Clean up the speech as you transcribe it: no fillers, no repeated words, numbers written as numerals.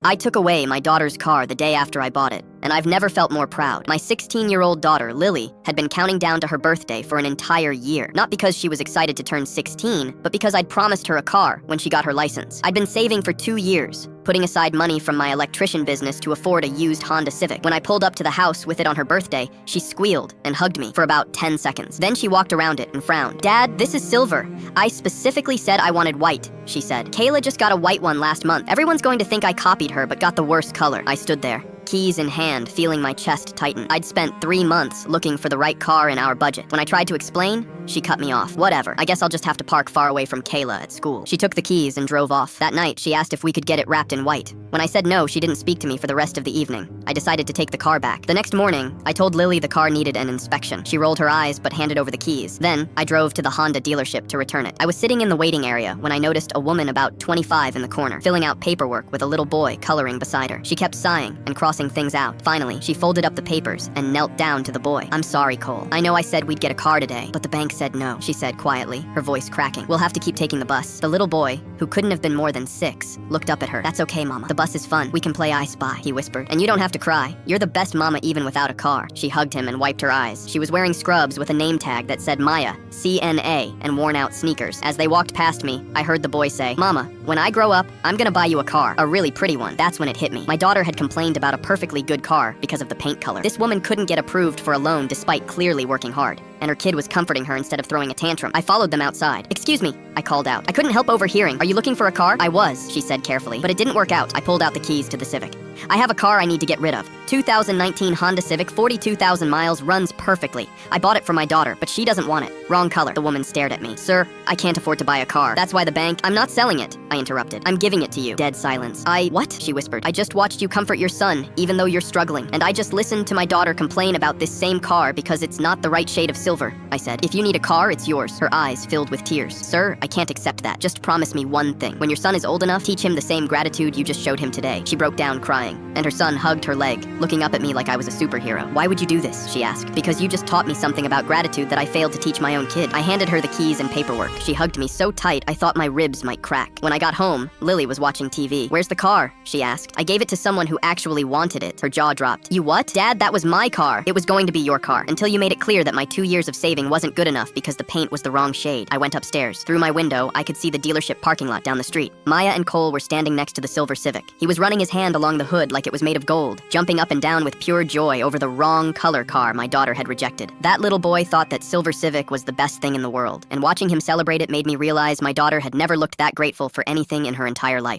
I took away my daughter's car the day after I bought it, and I've never felt more proud. My 16-year-old daughter, Lily, had been counting down to her birthday for an entire year. Not because she was excited to turn 16, but because I'd promised her a car when she got her license. I'd been saving for 2 years, putting aside money from my electrician business to afford a used Honda Civic. When I pulled up to the house with it on her birthday, she squealed and hugged me for about 10 seconds. Then she walked around it and frowned. "Dad, this is silver. I specifically said I wanted white," she said. "Kayla just got a white one last month. Everyone's going to think I copied her, but got the worst color." I stood there, keys in hand, feeling my chest tighten. I'd spent 3 months looking for the right car in our budget. When I tried to explain, she cut me off. "Whatever, I guess I'll just have to park far away from Kayla at school." She took the keys and drove off. That night, she asked if we could get it wrapped in white. When I said no, she didn't speak to me for the rest of the evening. I decided to take the car back. The next morning, I told Lily the car needed an inspection. She rolled her eyes but handed over the keys. Then, I drove to the Honda dealership to return it. I was sitting in the waiting area when I noticed a woman about 25 in the corner, filling out paperwork with a little boy coloring beside her. She kept sighing and crossing things out. Finally, she folded up the papers and knelt down to the boy. "I'm sorry, Cole. I know I said we'd get a car today, but the bank said no," she said quietly, her voice cracking. "We'll have to keep taking the bus." The little boy, who couldn't have been more than 6, looked up at her. "That's okay, Mama. The bus is fun. We can play I Spy," he whispered. "And you don't have to cry. You're the best mama even without a car." She hugged him and wiped her eyes. She was wearing scrubs with a name tag that said Maya, CNA, and worn out sneakers. As they walked past me, I heard the boy say, "Mama, when I grow up, I'm gonna buy you a car, a really pretty one." That's when it hit me. My daughter had complained about a perfectly good car because of the paint color. This woman couldn't get approved for a loan despite clearly working hard, and her kid was comforting her instead of throwing a tantrum. I followed them outside. "Excuse me," I called out. I couldn't help overhearing. "Are you looking for a car?" "I was," she said carefully, "but it didn't work out." I pulled out the keys to the Civic. "I have a car I need to get rid of. 2019 Honda Civic, 42,000 miles, runs perfectly. I bought it for my daughter, but she doesn't want it." "Wrong color." The woman stared at me. "Sir, I can't afford to buy a car. That's why the bank—" "I'm not selling it," I interrupted. "I'm giving it to you." Dead silence. What?" she whispered. "I just watched you comfort your son, even though you're struggling. And I just listened to my daughter complain about this same car because it's not the right shade of silver," I said. "If you need a car, it's yours." Her eyes filled with tears. "Sir, I can't accept that. Just promise me one thing. When your son is old enough, teach him the same gratitude you just showed him today." She broke down crying, and her son hugged her leg, looking up at me like I was a superhero. "Why would you do this?" she asked. "Because you just taught me something about gratitude that I failed to teach my own kid." I handed her the keys and paperwork. She hugged me so tight I thought my ribs might crack. When I got home, Lily was watching TV. "Where's the car?" she asked. "I gave it to someone who actually wanted it." Her jaw dropped. "You what?" "Dad, that was my car." "It was going to be your car until you made it clear that my 2 years of saving wasn't good enough because the paint was the wrong shade." I went upstairs. Through my window, I could see the dealership parking lot down the street. Maya and Cole were standing next to the silver Civic. He was running his hand along the hood like it was made of gold, jumping up and down with pure joy over the wrong color car my daughter had rejected. That little boy thought that silver Civic was the best thing in the world, and watching him celebrate it made me realize my daughter had never looked that grateful for anything in her entire life.